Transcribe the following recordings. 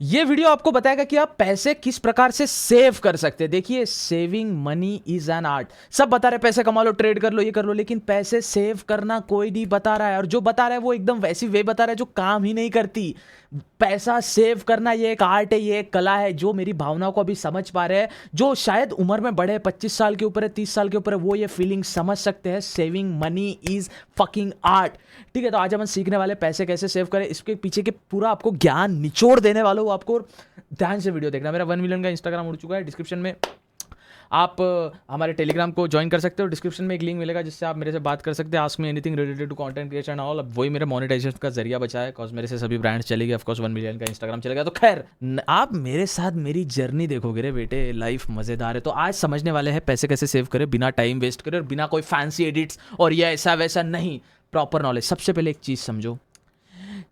ये वीडियो आपको बताएगा कि आप पैसे किस प्रकार से सेव कर सकते हैं। देखिए, saving money is an art. सब बता रहे पैसे कमा लो, ट्रेड कर लो, ये कर लो, लेकिन पैसे सेव करना कोई नहीं बता रहा है। और जो बता रहा है वो एकदम वैसी वे बता रहा है जो काम ही नहीं करती। पैसा सेव करना ये एक आर्ट है, ये एक कला है। जो मेरी भावनाओं को अभी समझ पा रहे हैं, जो शायद उम्र में बड़े 25 साल के ऊपर है, 30 साल के ऊपर है, वो ये फीलिंग समझ सकते हैं। Saving money is fucking art. ठीक है, तो आज हम सीखने वाले पैसे कैसे सेव करें, इसके पीछे के पूरा आपको ज्ञान निचोड़ देने वाला हूं आपको। ध्यान से वीडियो देखना। मेरा 1 मिलियन का इंस्टाग्राम उड़ चुका है। डिस्क्रिप्शन में आप हमारे टेलीग्राम को ज्वाइन कर सकते हो। डिस्क्रिप्शन में एक लिंक मिलेगा जिससे आप मेरे से बात कर सकते हैं। Ask me anything related to content creation all. अब वही मेरे मोनेटाइजेशन का जरिया बचा है, बिकॉज मेरे से सभी ब्रांड्स चले गए। ऑफकोर्स 1 मिलियन का इंस्टाग्राम चलेगा। तो खैर, आप मेरे साथ मेरी जर्नी देखोगे रे बेटे, लाइफ मजेदार है। तो आज समझने वाले हैं पैसे कैसे सेव करें बिना टाइम वेस्ट करे और बिना कोई फैंसी एडिट्स और ये ऐसा वैसा नहीं, प्रॉपर नॉलेज। सबसे पहले एक चीज समझो,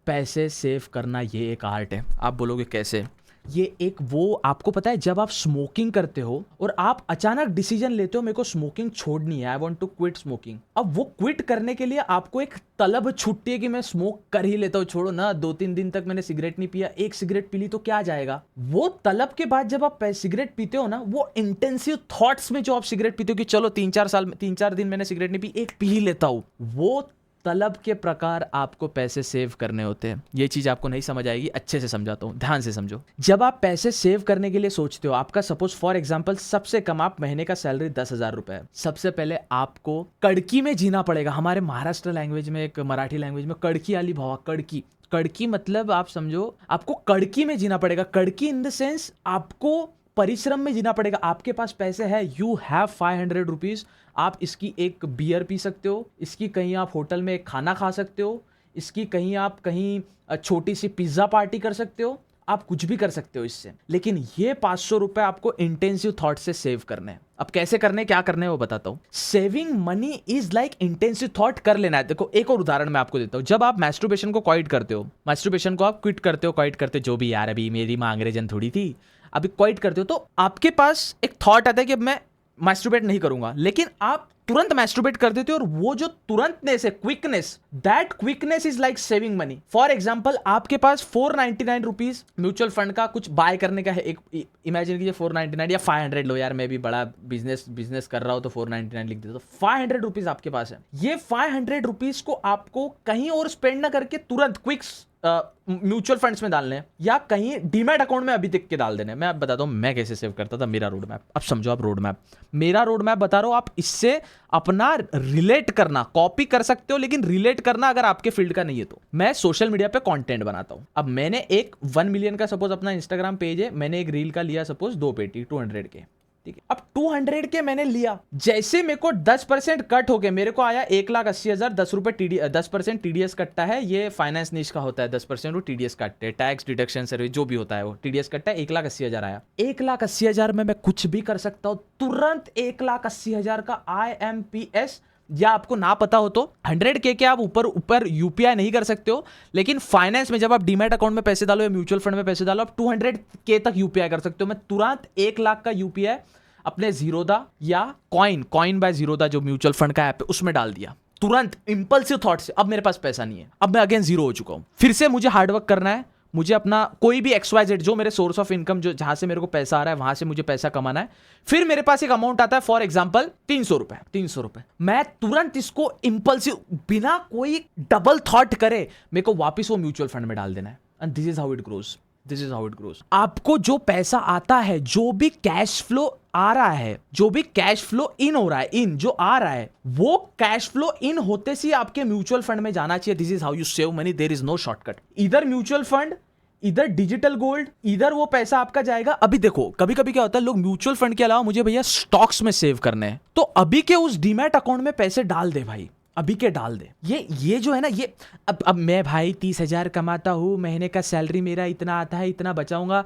पैसे सेव करना ये एक आर्ट है। आप बोलोगे कैसे? ये एक वो आपको पता है, जब आप स्मोकिंग करते हो और आप अचानक डिसीजन लेते हो मेरे को स्मोकिंग छोड़नी है, I want to quit smoking. अब वो क्विट करने के लिए आपको एक तलब छूटती है कि मैं स्मोक कर ही लेता हूँ। छोड़ो ना, 2-3 दिन तक मैंने सिगरेट नहीं पिया, एक सिगरेट पी ली तो क्या जाएगा। वो तलब के बाद जब आप सिगरेट पीते हो ना, वो इंटेंसिव थॉट्स में जो आप सिगरेट पीते हो कि चलो 3-4 दिन मैंने सिगरेट नहीं पी, एक पी ही लेता हूँ, वो तलब के प्रकार आपको पैसे सेव करने होते हैं। ये चीज आपको नहीं समझ आएगी, अच्छे से समझाता हूं, ध्यान से समझो। जब आप पैसे सेव करने के लिए सोचते हो, आपका सपोज फॉर एग्जांपल सबसे कम आप महीने का सैलरी 10,000 रुपए है। सबसे पहले आपको कड़की में जीना पड़ेगा। हमारे महाराष्ट्र लैंग्वेज में, एक मराठी लैंग्वेज में कड़की आली भावा, कड़की। कड़की मतलब आप समझो, आपको कड़की में जीना पड़ेगा। कड़की इन द सेंस आपको परिश्रम में जीना पड़ेगा। आपके पास पैसे है, यू हैव 500 रुपीज, आप इसकी एक बियर पी सकते हो, इसकी कहीं आप होटल में एक खाना खा सकते हो, इसकी कहीं आप कहीं छोटी सी पिज्जा पार्टी कर सकते हो, आप कुछ भी कर सकते हो इससे। लेकिन ये 500 रुपए आपको इंटेंसिव थॉट से सेव करने हैं। अब कैसे करने, क्या करने है वो बताता हूं। Saving money is like intensive thought कर लेना है। देखो, एक और उदाहरण मैं आपको देता हूं। जब आप मैस्टरबेशन को क्वाइट करते हो, मैस्टरबेशन को आप क्विट करते हो, क्वाइट करते जो भी, यार अभी मेरी माँ अंग्रेजन थोड़ी थी, अभी क्वाइट करते हो, तो आपके पास एक थॉट आता है कि अब मैं मैस्टरबेट नहीं करूंगा, लेकिन आप तुरंत मैस्टरबेट कर देते हो। और वो जो तुरंतनेस है, quickness, that quickness is like saving money. For example, आपके पास 499 रुपीज म्यूचुअल फंड का कुछ बाय करने का है। एक इमेजिन कीजिए 499 या 500 लो, यार मैं भी बड़ा बिजनेस कर रहा हूं तो 499 लिख देता, तो 500 रुपीज आपके पास है। ये 500 रुपीज को आपको कहीं और स्पेंड ना करके तुरंत क्विक म्यूचुअल फंड्स में डालने हैं या कहीं डीमैट अकाउंट में अभी तक के डाल देने। मैं आप बताता हूं मैं कैसे सेव करता था, मेरा रोड मैप। अब समझो, आप रोड मैप, मेरा रोड मैप बता रहा हूं, आप इससे अपना रिलेट करना, कॉपी कर सकते हो, लेकिन रिलेट करना अगर आपके फील्ड का नहीं है तो। मैं सोशल मीडिया पे कंटेंट बनाता हूं। अब मैंने एक 1 मिलियन का सपोज अपना इंस्टाग्राम पेज है, मैंने एक रील का लिया सपोज 2 पेटी 200 के, ठीक है। अब 200 के मैंने लिया, जैसे मेरे को 10% कट हो गए, मेरे को आया 1,80,000, 10 रुपए 10% टीडीएस कटता है। ये फाइनेंस निश का होता है, 10% वो टीडीएस काटते हैं, टैक्स डिडक्शन सर्विस जो भी होता है वो टीडीएस कटता है। 1,80,000 आया। 1,80,000 में मैं कुछ भी कर सकता हूं तुरंत। 1,80,000 का IMPS, या आपको ना पता हो तो 100K के आप ऊपर यूपीआई नहीं कर सकते हो, लेकिन फाइनेंस में जब आप डीमैट अकाउंट में पैसे डालो या म्यूचुअल फंड में पैसे डालो, आप 200K तक यूपीआई कर सकते हो। मैं तुरंत 1 लाख का यूपीआई अपने जीरोदा या कॉइन बाय जीरोदा जो म्यूचुअल फंड का ऐप है उसमें डाल दिया, तुरंत इंपल्सिव थॉट से। अब मेरे पास पैसा नहीं है, अब मैं अगेन जीरो हो चुका हूं। फिर से मुझे हार्डवर्क करना है, मुझे अपना कोई भी XYZ जो मेरे सोर्स ऑफ इनकम, जो जहां से मेरे को पैसा आ रहा है वहां से मुझे पैसा कमाना है। फिर मेरे पास एक अमाउंट आता है, फॉर एग्जांपल 300 रुपए। मैं तुरंत इसको इंपल्सिव, बिना कोई डबल थॉट करे, मेरे को वापस वो म्यूचुअल फंड में डाल देना है। And this is how it grows. This is how it grows. आपको जो पैसा आता है, जो भी कैश फ्लो आ रहा है, जो भी कैश फ्लो इन हो रहा है, इन जो आ रहा है, वो कैश फ्लो इन होते से आपके म्यूचुअल फंड में जाना चाहिए। This is how you save money, there is no shortcut. इधर म्यूचुअल फंड, इधर डिजिटल गोल्ड, इधर वो पैसा आपका जाएगा। अभी देखो, कभी कभी क्या होता है, लोग म्यूचुअल फंड के अलावा मुझे भैया स्टॉक्स में सेव करने हैं, तो अभी के उस डीमैट अकाउंट में पैसे डाल दे भाई, अभी के डाल दे। ये जो है ना, ये अब मैं भाई 30,000 कमाता हूँ, महीने का सैलरी मेरा इतना आता है, इतना बचाऊंगा,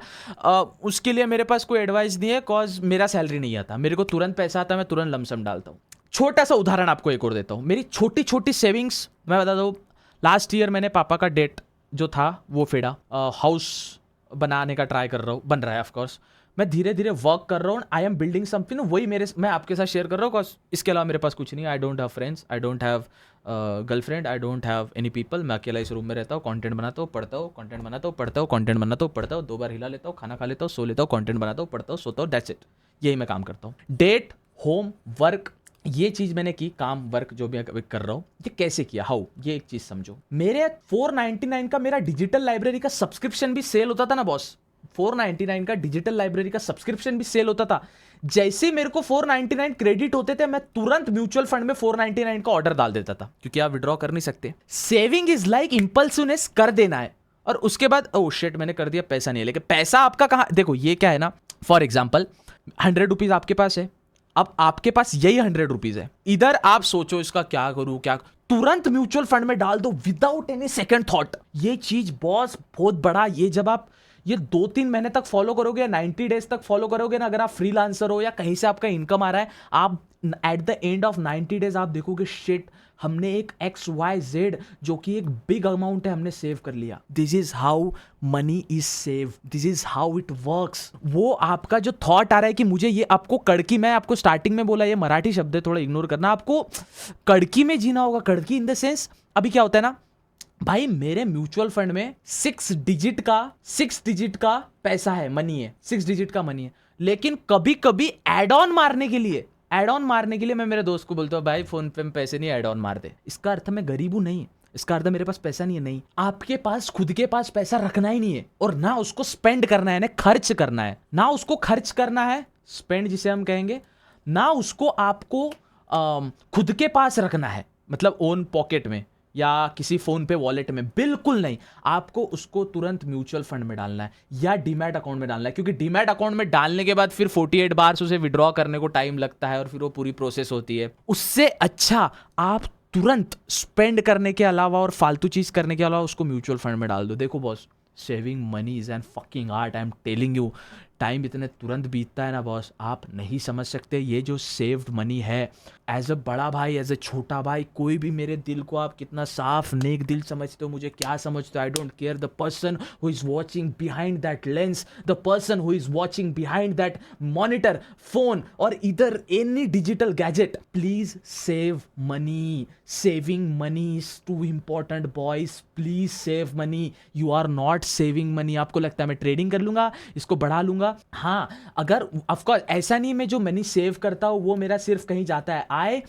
उसके लिए मेरे पास कोई एडवाइस नहीं है, कॉज मेरा सैलरी नहीं आता, मेरे को तुरंत पैसा आता है, मैं तुरंत लमसम डालता हूँ। छोटा सा उदाहरण आपको एक और देता हूँ, मेरी छोटी छोटी सेविंग्स मैं बताता हूँ। लास्ट ईयर मैंने पापा का डेट जो था वो फेड़ा, हाउस बनाने का ट्राई कर रहा हूँ, बन रहा है ऑफकोर्स। मैं धीरे धीरे वर्क कर रहा हूँ, आई एम बिल्डिंग समथिंग, वही मैं आपके साथ शेयर कर रहा हूँ। इसके अलावा मेरे पास कुछ नहीं है। I don't have friends, I don't have girlfriend, I don't have any people. मैं अकेला इस रूम में रहता हूँ, कंटेंट बनाता हूँ, पढ़ता हूँ, कंटेंट बनाता हूँ, पढ़ता हूँ, कंटेंट बनाता हूँ, पढ़ता हूँ, 2 बार हिला लेता हूँ, खाना खा लेता हूँ, सो लेता हूँ, कंटेंट बनाता हूँ, पढ़ता हूँ, सोता हूँ, दैट्स इट। यही मैं काम करता हूँ। डेट, होम, वर्क, ये चीज मैंने की, काम वर्क जो भी कर रहा हूँ। ये कैसे किया, हाउ, ये एक चीज समझो। मेरे 499 का मेरा डिजिटल लाइब्रेरी का सब्सक्रिप्शन भी सेल होता था ना बॉस। 499 का डिजिटल लाइब्रेरी का सब्सक्रिप्शन भी सेल होता था। जैसे मेरे को 499 क्रेडिट होते थे, मैं तुरंत म्यूचुअल फंड में 499 का ऑर्डर डाल देता था, क्योंकि आप विड्रॉ कर नहीं सकते। सेविंग इज लाइक इंपल्सिवनेस, कर देना है और उसके बाद ओ शिट मैंने कर दिया, पैसा नहीं है। लेकिन पैसा आपका कहां, देखो ये क्या है ना, फॉर एग्जाम्पल 100 रुपीज आपके पास है, अब आपके पास यही 100 रुपीज है। इधर आप सोचो इसका क्या करूं, क्या तुरंत म्यूचुअल फंड में डाल दो विदाउट एनी सेकंड थॉट। ये चीज बॉस बहुत बड़ा, ये जब आप ये 2-3 महीने तक फॉलो करोगे या 90 डेज तक फॉलो करोगे ना, अगर आप फ्रीलांसर हो या कहीं से आपका इनकम आ रहा है, आप at the end of 90 days आप देखोगे शिट हमने एक XYZ जो कि एक बिग अमाउंट है हमने सेव कर लिया। This is how many is save, this is how it works. वो आपका जो थॉट आ रहा है कि मुझे ये, आपको कड़की, मैं आपको स्टार्टिंग में बोला ये मराठी शब्द है, थोड़ा इग्नोर करना, आपको कड़की में जीना होगा। कड़की इन द सेंस, अभी क्या होता है ना भाई, मेरे म्यूचुअल फंड में 6 डिजिट का पैसा है, मनी है, 6 डिजिट का मनी है। लेकिन कभी कभी एड ऑन मारने के लिए मैं मेरे दोस्त को बोलता हूँ भाई फोन पे में पैसे नहीं, एड ऑन मार दे। इसका अर्थ मैं गरीब हूं नहीं, इसका अर्थ मेरे पास पैसा नहीं है नहीं। आपके पास खुद के पास पैसा रखना ही नहीं है और ना उसको स्पेंड करना है, ना खर्च करना है, ना उसको खर्च करना है, स्पेंड जिसे हम कहेंगे, ना उसको आपको खुद के पास रखना है, मतलब ओन पॉकेट में या किसी फोन पे वॉलेट में, बिल्कुल नहीं। आपको उसको तुरंत म्यूचुअल फंड में डालना है या डीमैट अकाउंट में डालना है, क्योंकि डीमैट अकाउंट में डालने के बाद फिर 48 बार उसे विड्रॉ करने को टाइम लगता है और फिर वो पूरी प्रोसेस होती है। उससे अच्छा आप तुरंत स्पेंड करने के अलावा और फालतू चीज करने के अलावा उसको म्यूचुअल फंड में डाल दो। देखो boss, saving money is an fucking art, I am telling you. Time इतने तुरंत बीतता है ना बॉस, आप नहीं समझ सकते। ये जो सेव्ड मनी है, एज अ बड़ा भाई, एज अ छोटा भाई, कोई भी मेरे दिल को आप कितना साफ नेक दिल समझते हो, मुझे क्या समझते हो, I don't care. The person who is watching behind that lens, the person who is watching behind that monitor, phone और इधर any digital gadget, please save money. Saving money is too important boys, please save money. You are not saving money. आपको लगता है मैं trading कर लूंगा, इसको बढ़ा लूंगा, हाँ, अगर ऑफकोर्स ऐसा नहीं, मैं जो मनी सेव करता हूं वो मेरा सिर्फ कहीं जाता है। I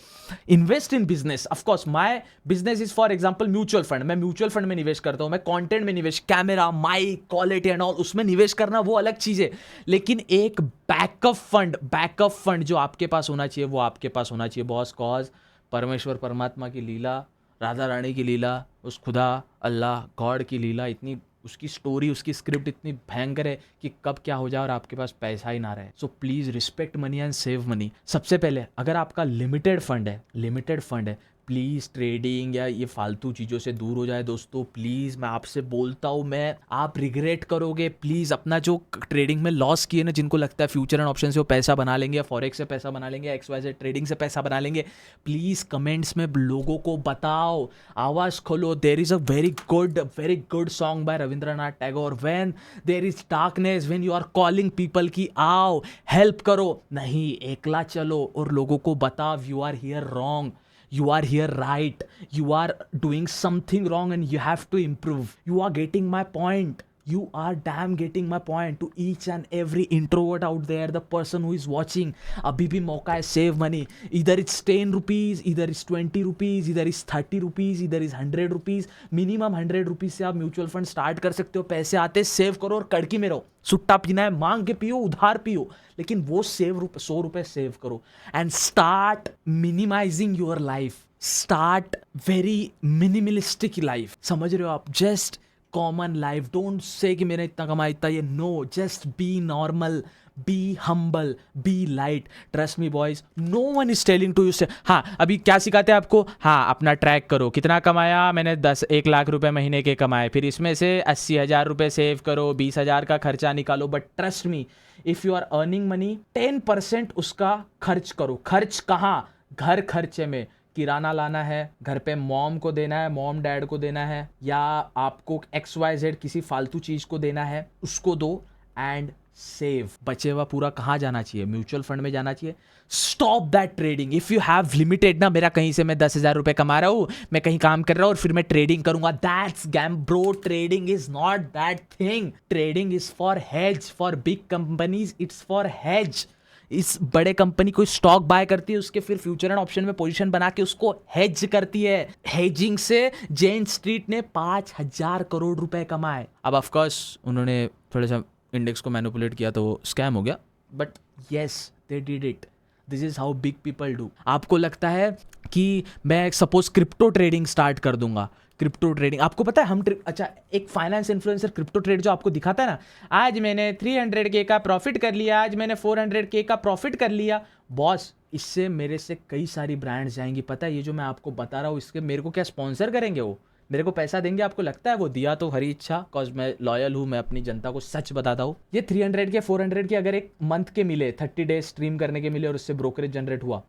invest in business, of course my business is for example mutual fund. मैं म्यूचुअल फंड में निवेश करता हूं, मैं कंटेंट में निवेश, camera, mic, quality and all, उसमें निवेश करना वो अलग चीज है। लेकिन एक बैकअप फंड जो आपके पास होना चाहिए वो आपके पास होना चाहिए बॉस। कॉज परमेश्वर परमात्मा की लीला, राधा रानी की लीला, उस खुदा अल्लाह गॉड की लीला इतनी, उसकी स्टोरी, उसकी स्क्रिप्ट इतनी भयंकर है कि कब क्या हो जाए और आपके पास पैसा ही ना रहे। So please respect money and save money. सबसे पहले अगर आपका लिमिटेड फंड है, प्लीज़ ट्रेडिंग या ये फालतू चीज़ों से दूर हो जाए दोस्तों। प्लीज़ मैं आपसे बोलता हूँ, मैं आप रिग्रेट करोगे। प्लीज़ अपना जो ट्रेडिंग में लॉस किए ना, जिनको लगता है फ्यूचर एंड ऑप्शन से वो पैसा बना लेंगे, या फॉरेक्स से पैसा बना लेंगे, XYZ ट्रेडिंग से पैसा बना लेंगे, प्लीज़ कमेंट्स में लोगों को बताओ, आवाज़ खोलो। There is a very good song by Rabindranath Tagore, when there is darkness, when you are calling people की आओ हेल्प करो, नहीं एकला चलो और लोगों को बताओ you are here wrong, you are here right, you are doing something wrong and you have to improve. You are getting my point, you are damn getting my point. To each and every introvert out there, the person who is watching, abhi bhi mauka hai, save money. Either it's 10 rupees, either it's 20 rupees, either it's 30 rupees, either it's 100 rupees. Minimum 100 rupees से आप mutual fund start कर सकते हो। पैसे आते save करो और कड़की में रहो। सुट्टा पीना है मांग के पियो, उधार पियो, लेकिन वो 100 रुपए सेव करो and start minimizing your life. Start very minimalistic life, समझ रहे हो आप? Just common life. Don't say कि मैंने इतना कमाया इतना ये, no, just be normal, be humble, be light. Trust me boys, no one is telling to you say. हाँ, अभी क्या सिखाते हैं आपको? हाँ, अपना ट्रैक करो, कितना कमाया मैंने, 1 लाख रुपए महीने के कमाए, फिर इसमें से 80,000 रुपए सेव करो, 20,000 का खर्चा निकालो। But trust me, if you are earning money, 10% उसका खर्च करो। खर्च कहाँ? घर खर्चे में, किराना लाना है, घर पे मॉम को देना है, मॉम डैड को देना है, या आपको XYZ किसी फालतू चीज को देना है, उसको दो। And save. बचे हुआ पूरा कहाँ जाना चाहिए? म्यूचुअल फंड में जाना चाहिए। Stop that trading. If you have limited ना, मेरा कहीं से मैं 10,000 रुपए कमा रहा हूँ, मैं कहीं काम कर रहा हूँ और फिर मैं ट्रेडिंग करूंगा, that's game bro. Trading is not that thing. Trading is for hedge, for big companies it's for hedge. इस बड़े कंपनी कोई स्टॉक बाय करती है, उसके फिर फ्यूचर एंड ऑप्शन में पोजीशन बना के उसको हेज करती है। हेजिंग से जेन स्ट्रीट ने 5,000 करोड़ रुपए कमाए। अब ऑफ कोर्स उन्होंने थोड़ा सा इंडेक्स को मैनिपुलेट किया तो वो स्कैम हो गया, but yes they did it. This is how big people do. आपको लगता है कि मैं सपोज क्रिप्टो ट्रेडिंग स्टार्ट कर दूंगा। क्रिप्टो ट्रेडिंग आपको पता है, हम अच्छा एक फाइनेंस इन्फ्लुएंसर क्रिप्टो ट्रेड जो आपको दिखाता है ना, आज मैंने 300K का प्रॉफिट कर लिया, आज मैंने 400K का प्रॉफिट कर लिया। बॉस, इससे मेरे से कई सारी ब्रांड्स जाएंगी। पता है ये जो मैं आपको बता रहा हूँ, इसके मेरे को क्या स्पॉन्सर करेंगे? वो मेरे को पैसा देंगे? आपको लगता है? वो दिया तो हरी इच्छा, कॉज मैं लॉयल हूँ, मैं अपनी जनता को सच बताता हूँ। ये 300 के 400 के अगर एक मंथ के मिले, 30 डेज स्ट्रीम करने के मिले और उससे ब्रोकरेज जनरेट हुआ,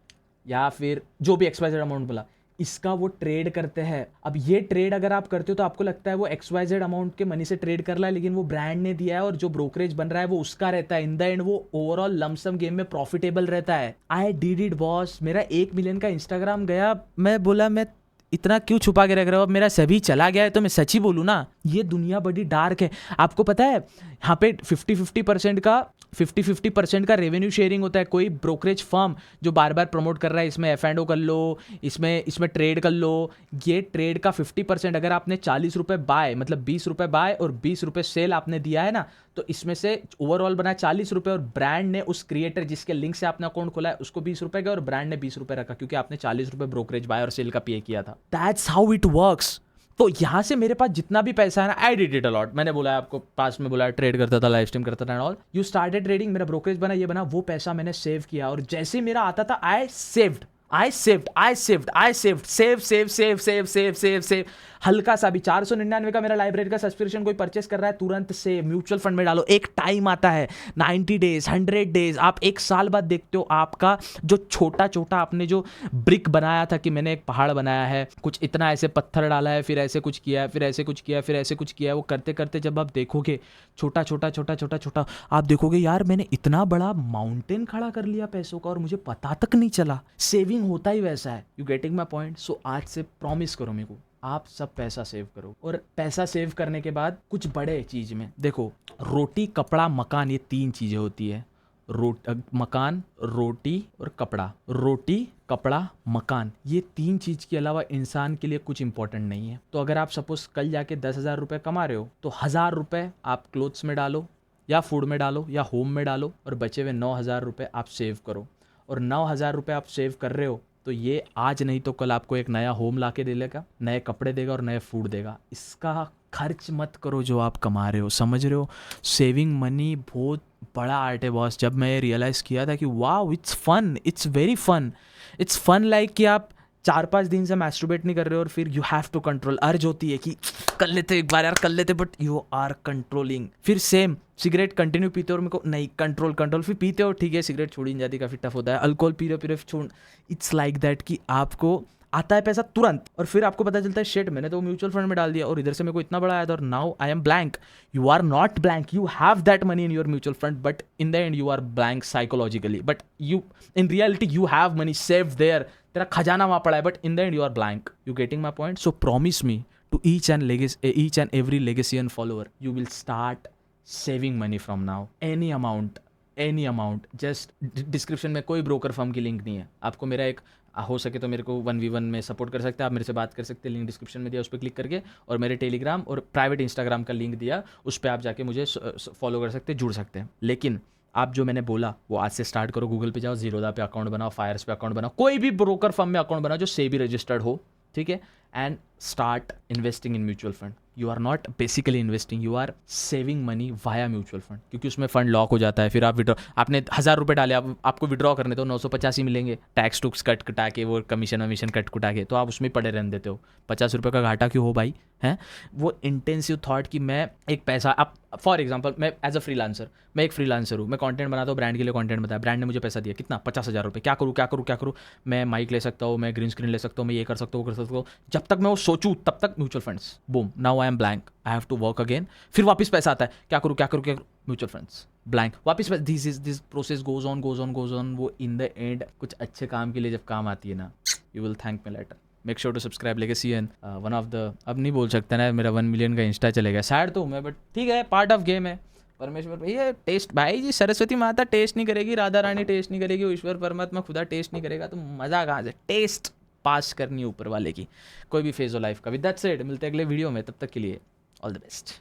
या फिर जो भी XYZ अमाउंट बोला, इसका वो ट्रेड करते हैं। अब ये ट्रेड अगर आप करते हो तो आपको लगता है वो XYZ अमाउंट के मनी से ट्रेड कर रहा है, लेकिन वो ब्रांड ने दिया है और जो ब्रोकरेज बन रहा है वो उसका रहता है। इन द एंड वो ओवरऑल लमसम गेम में प्रॉफिटेबल रहता है। I did it boss. मेरा 1 मिलियन का इंस्टाग्राम गया, मैं बोला मैं इतना क्यों छुपा के रख रहा हूँ? अब मेरा सभी चला गया है तो मैं सच ही बोलूँ ना, ये दुनिया बड़ी डार्क है। आपको पता है यहाँ पे 50-50% का रेवेन्यू शेयरिंग होता है। कोई ब्रोकरेज फर्म जो बार बार प्रमोट कर रहा है, इसमें F&O कर लो, इसमें ट्रेड कर लो, ये ट्रेड का 50% अगर आपने 40 रुपये बाय, मतलब 20 रुपये बाय और 20 रुपये सेल आपने दिया है ना, तो इसमें से ओवरऑल बना 40 रुपये और ब्रांड ने उस क्रिएटर जिसके लिंक से आपने अकाउंट खोला है उसको 20 रुपये गए और ब्रांड ने 20 रुपये रखा, क्योंकि आपने 40 रुपये ब्रोकरेज बाय और सेल का पे किया था। That's how it works. तो यहाँ से मेरे पास जितना भी पैसा है ना, आई डिड इट अलॉट। मैंने बोला आपको, पास में बोला ट्रेड करता था, लाइव स्ट्रीम करता था and all. You started trading, मेरा ब्रोकरेज बना, ये बना, वो पैसा मैंने सेव किया और जैसे मेरा आता था आई सेव्ड। हल्का सा भी 499 का मेरा लाइब्रेरी का सब्सक्रिप्शन कोई परचेस कर रहा है, तुरंत से म्यूचुअल फंड में डालो। एक टाइम आता है 90 डेज 100 डेज, आप 1 साल बाद देखते हो आपका जो छोटा छोटा आपने जो ब्रिक बनाया था कि मैंने एक पहाड़ बनाया है, कुछ इतना ऐसे पत्थर डाला है, फिर ऐसे कुछ किया है, फिर ऐसे कुछ किया है, फिर ऐसे कुछ किया है, वो करते करते जब आप देखोगे छोटा छोटा आप देखोगे यार मैंने इतना बड़ा माउंटेन खड़ा कर लिया पैसों का और मुझे पता तक नहीं चला। सेविंग होता ही वैसा है। You getting my point? So आज से प्रॉमिस करो मेरे को, आप सब पैसा सेव करो। और पैसा सेव करने के बाद कुछ बड़े चीज में देखो, रोटी कपड़ा मकान, ये 3 चीजें होती है। मकान, रोटी और कपड़ा। रोटी, कपड़ा, मकान, ये 3 चीज के अलावा इंसान के लिए कुछ इंपॉर्टेंट नहीं है। तो अगर आप सपोज कल जाके 10,000 रुपये कमा रहे हो तो 1,000 रुपये आप क्लोथ्स में डालो या फूड में डालो या होम में डालो और बचे हुए 9,000 रुपये आप सेव करो। और 9,000 रुपये आप सेव कर रहे हो तो ये आज नहीं तो कल आपको एक नया होम ला के दे लेगा, नए कपड़े देगा और नए फूड देगा। इसका खर्च मत करो जो आप कमा रहे हो, समझ रहे हो? सेविंग मनी बहुत बड़ा आर्ट है बॉस। जब मैं रियलाइज़ किया था कि wow it's fun, it's very fun, it's fun like कि आप 4-5 दिन से मैस्टरबेट नहीं कर रहे हो और फिर यू हैव टू कंट्रोल। अर्ज होती है कि कर लेते एक बार यार, कर लेते, बट यू आर कंट्रोलिंग। फिर सेम सिगरेट कंटिन्यू पीते हो और मेरे को नहीं कंट्रोल, फिर पीते हो, ठीक है सिगरेट छोड़ी नहीं जाती, काफ़ी टफ होता है। अल्कोहल पी रहे छोड़। इट्स लाइक दैट कि आपको आता है पैसा तुरंत और फिर आपको पता चलता है शेट मैंने तो म्यूचुअल फंड में डाल दिया और इधर से मेरे को इतना बड़ा आया था और now I am blank. You are not blank, you have that money in your mutual fund, but in the end you are blank psychologically, but you in reality you have money saved there, तेरा खजाना वहाँ पड़ा है, but in the end you are blank. You getting my point? So promise me to each and every legacy follower, you will start saving money from now. Any amount. Just description में कोई broker firm की link नहीं है। आपको मेरा एक हो सके तो मेरे को 1v1 में सपोर्ट कर सकते हैं, आप मेरे से बात कर सकते हैं, लिंक डिस्क्रिप्शन में दिया, उस पर क्लिक करके, और मेरे टेलीग्राम और प्राइवेट इंस्टाग्राम का लिंक दिया, उस पर आप जाके मुझे फॉलो कर सकते हैं, जुड़ सकते हैं। लेकिन आप जो मैंने बोला वो आज से स्टार्ट करो। गूगल पे जाओ, जीरोदा पे अकाउंट बनाओ, फायर्स पे अकाउंट बनाओ, कोई भी ब्रोकर फर्म में अकाउंट बनाओ जो सेबी रजिस्टर्ड हो, ठीक है, and start investing in mutual fund. You are not basically investing, you are saving money via mutual fund, क्योंकि उसमें फंड लॉक हो जाता है। फिर आप विड्रॉ, आपने 1,000 रुपये डाले, आपको विड्रॉ करने तो 985 मिलेंगे, टैक्स टुक्स कट कटा के, वो कमीशन वमीशन कट कुटा के, तो आप उसमें पड़े रहने देते हो। 50 रुपये का घाटा क्यों हो भाई? हैं वो इंटेंसिव थॉट कि मैं एक पैसा, आप फॉर एग्जांपल मैं एज अ फ्रीलांसर, मैं एक फ्रीलांसर हूँ, मैं कंटेंट बनाता हूँ, ब्रांड के लिए कंटेंट बताया, ब्रांड ने मुझे पैसा दिया कितना? 50,000 रुपये। क्या करूँ? मैं माइक ले सकता हूँ, मैं ग्रीन स्क्रीन ले सकता हूँ, मैं ये कर सकता हूँ, वो कर सकता हूँ। जब तक मैं वो सोचूँ तब तक mutual funds, boom, now I am blank, I have to work again. फिर वापस पैसा आता है, क्या करूँ? म्यूचुअल फंड्स ब्लैंक वापस दिस प्रोसेस गोज ऑन वो इन द एंड कुछ अच्छे काम के लिए जब काम आती है ना, you will thank me later. Make sure to subscribe legacy and one of the, अब नहीं बोल सकता ना मेरा 1 मिलियन का इंस्टा चलेगा, सैड तो हूँ मैं, बट ठीक है, पार्ट ऑफ गेम है। परमेश्वर भैया टेस्ट, भाई जी सरस्वती माता टेस्ट नहीं करेगी, राधा रानी टेस्ट नहीं करेगी, ईश्वर परमात्मा खुदा टेस्ट नहीं करेगा, तो मज़ा कहाँ से? टेस्ट पास करनी है ऊपर वाले की, कोई भी फेज हो लाइफ का। विद दैट सेड मिलते हैं अगले वीडियो में, तब तक के लिए ऑल द बेस्ट।